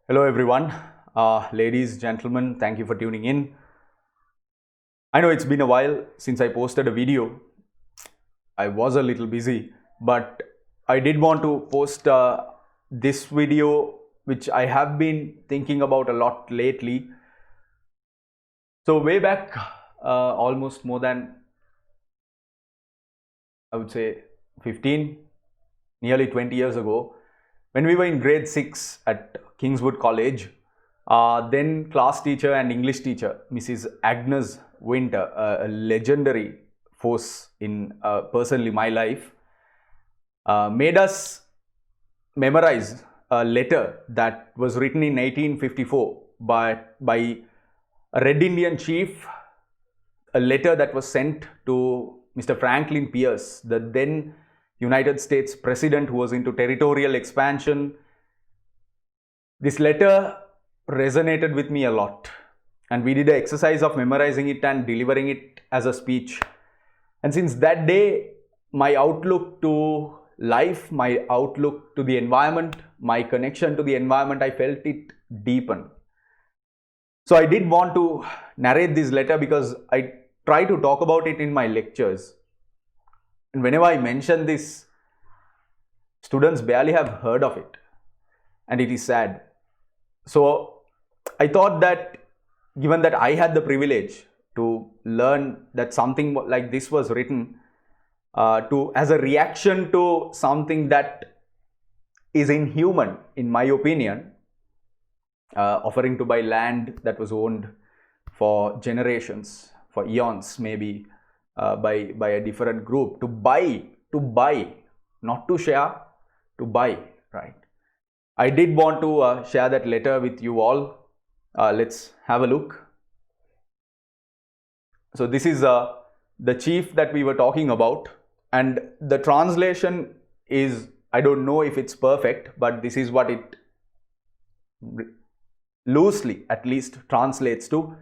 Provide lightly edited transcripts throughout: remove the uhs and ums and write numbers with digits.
Hello everyone, ladies, gentlemen, thank you for tuning in. I know it's been a while since I posted a video. I was a little busy, but I did want to post this video which I have been thinking about a lot lately. So way back, almost more than, I would say, 15, nearly 20 years ago, when we were in grade 6 at Kingswood College, then class teacher and English teacher, Mrs. Agnes Winter, a legendary force in personally my life, made us memorize a letter that was written in 1854 by a Red Indian chief, a letter that was sent to Mr. Franklin Pierce, the then United States President who was into territorial expansion. This letter resonated with me a lot, and we did an exercise of memorizing it and delivering it as a speech. And since that day, my outlook to life, my outlook to the environment, my connection to the environment, I felt it deepen. So I did want to narrate this letter because I try to talk about it in my lectures. And whenever I mention this, students barely have heard of it. And it is sad. So I thought that given that I had the privilege to learn that something like this was written as a reaction to something that is inhuman, in my opinion, offering to buy land that was owned for generations, for eons maybe, by a different group, to buy, not to share, to buy, right? I did want to share that letter with you all. Let's have a look. So this is the chief that we were talking about, and the translation is, I don't know if it's perfect, but this is what it loosely at least translates to.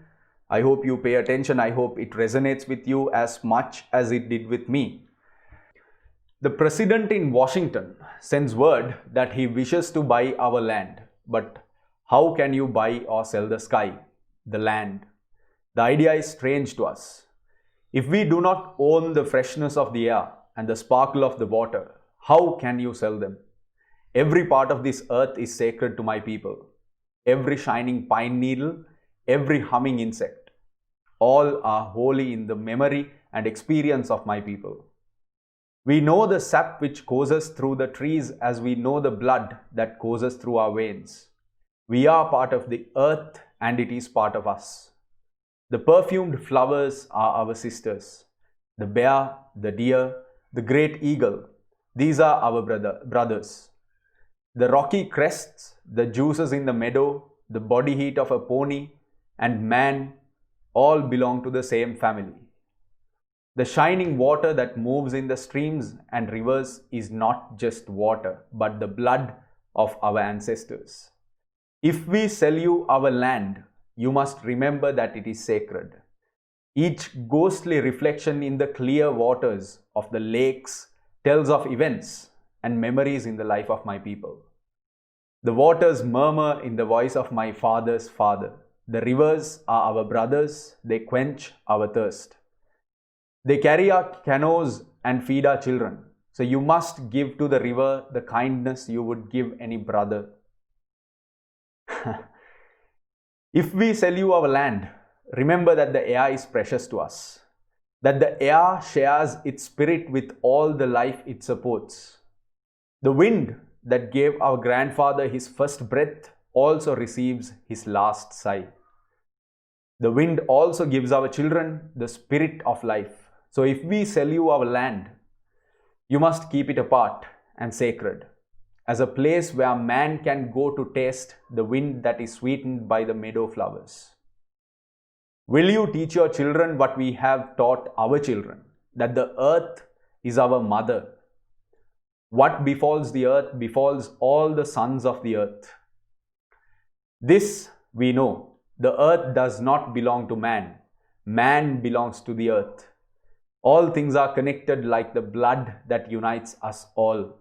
I hope you pay attention. I hope it resonates with you as much as it did with me. The president in Washington sends word that he wishes to buy our land. But how can you buy or sell the sky, the land? The idea is strange to us. If we do not own the freshness of the air and the sparkle of the water, how can you sell them? Every part of this earth is sacred to my people. Every shining pine needle, every humming insect, all are holy in the memory and experience of my people. We know the sap which courses through the trees as we know the blood that courses through our veins. We are part of the earth and it is part of us. The perfumed flowers are our sisters. The bear, the deer, the great eagle, these are our brothers. The rocky crests, the juices in the meadow, the body heat of a pony, and man all belong to the same family. The shining water that moves in the streams and rivers is not just water, but the blood of our ancestors. If we sell you our land, you must remember that it is sacred. Each ghostly reflection in the clear waters of the lakes tells of events and memories in the life of my people. The waters murmur in the voice of my father's father. The rivers are our brothers, they quench our thirst. They carry our canoes and feed our children. So you must give to the river the kindness you would give any brother. If we sell you our land, remember that the air is precious to us, that the air shares its spirit with all the life it supports. The wind that gave our grandfather his first breath also receives his last sigh. The wind also gives our children the spirit of life. So if we sell you our land, you must keep it apart and sacred, as a place where man can go to taste the wind that is sweetened by the meadow flowers. Will you teach your children what we have taught our children, that the earth is our mother? What befalls the earth befalls all the sons of the earth. This we know, the earth does not belong to man. Man belongs to the earth. All things are connected like the blood that unites us all.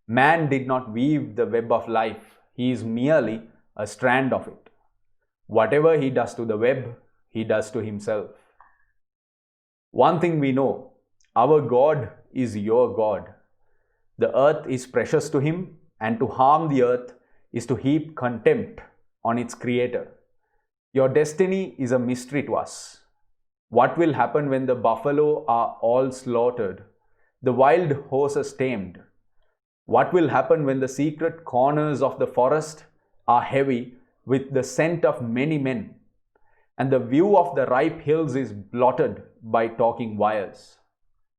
Man did not weave the web of life. He is merely a strand of it. Whatever he does to the web, he does to himself. One thing we know, our God is your God. The earth is precious to him, and to harm the earth is to heap contempt on its creator. Your destiny is a mystery to us. What will happen when the buffalo are all slaughtered, the wild horses tamed? What will happen when the secret corners of the forest are heavy with the scent of many men, and the view of the ripe hills is blotted by talking wires?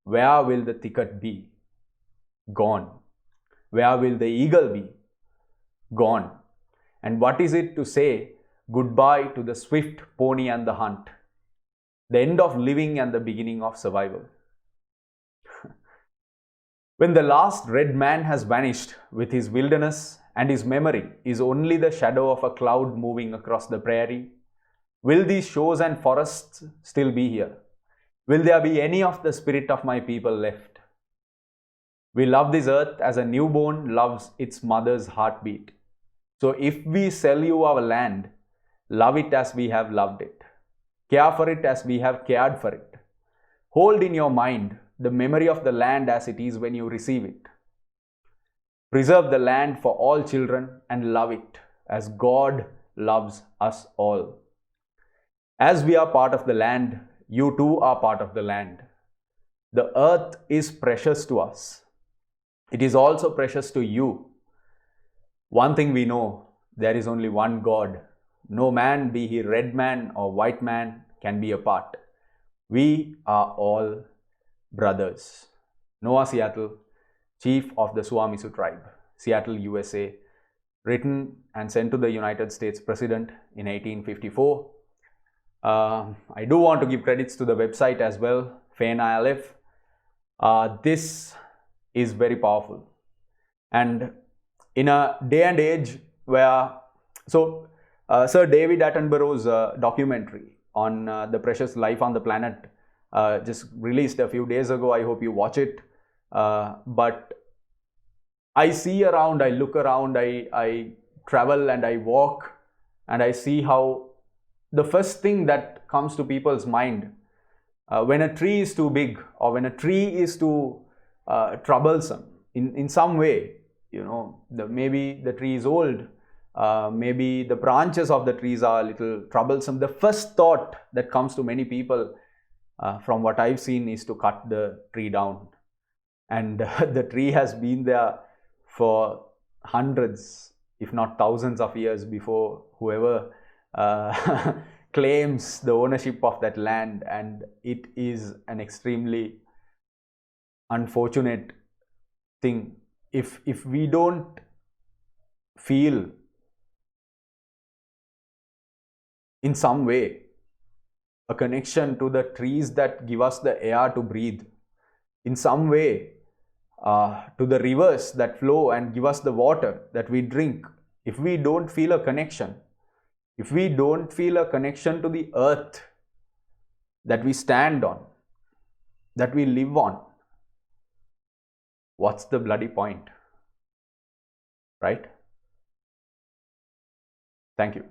Where will the thicket be? Gone. Where will the eagle be? Gone. And what is it to say goodbye to the swift pony and the hunt? The end of living and the beginning of survival. When the last red man has vanished with his wilderness and his memory is only the shadow of a cloud moving across the prairie, will these shores and forests still be here? Will there be any of the spirit of my people left? We love this earth as a newborn loves its mother's heartbeat. So if we sell you our land, love it as we have loved it. Care for it as we have cared for it. Hold in your mind the memory of the land as it is when you receive it. Preserve the land for all children and love it as God loves us all. As we are part of the land, you too are part of the land. The earth is precious to us. It is also precious to you. One thing we know, there is only one God. No man, be he red man or white man, can be apart. We are all brothers. Noah Seattle, Chief of the Suamisu tribe, Seattle, USA, written and sent to the United States President in 1854. I do want to give credits to the website as well, FAIN ILF. This is very powerful. And in a day and age where, Sir David Attenborough's documentary on the precious life on the planet just released a few days ago. I hope you watch it. But I see around, I look around, I travel and I walk, and I see how the first thing that comes to people's mind when a tree is too big or when a tree is too troublesome in some way, you know, maybe the tree is old, maybe the branches of the trees are a little troublesome. The first thought that comes to many people from what I've seen is to cut the tree down. And the tree has been there for hundreds, if not thousands of years before whoever claims the ownership of that land. And it is an extremely unfortunate thing if we don't feel in some way a connection to the trees that give us the air to breathe, in some way to the rivers that flow and give us the water that we drink. If we don't feel a connection, if we don't feel a connection to the earth that we stand on, that we live on, what's the bloody point? Right? Thank you.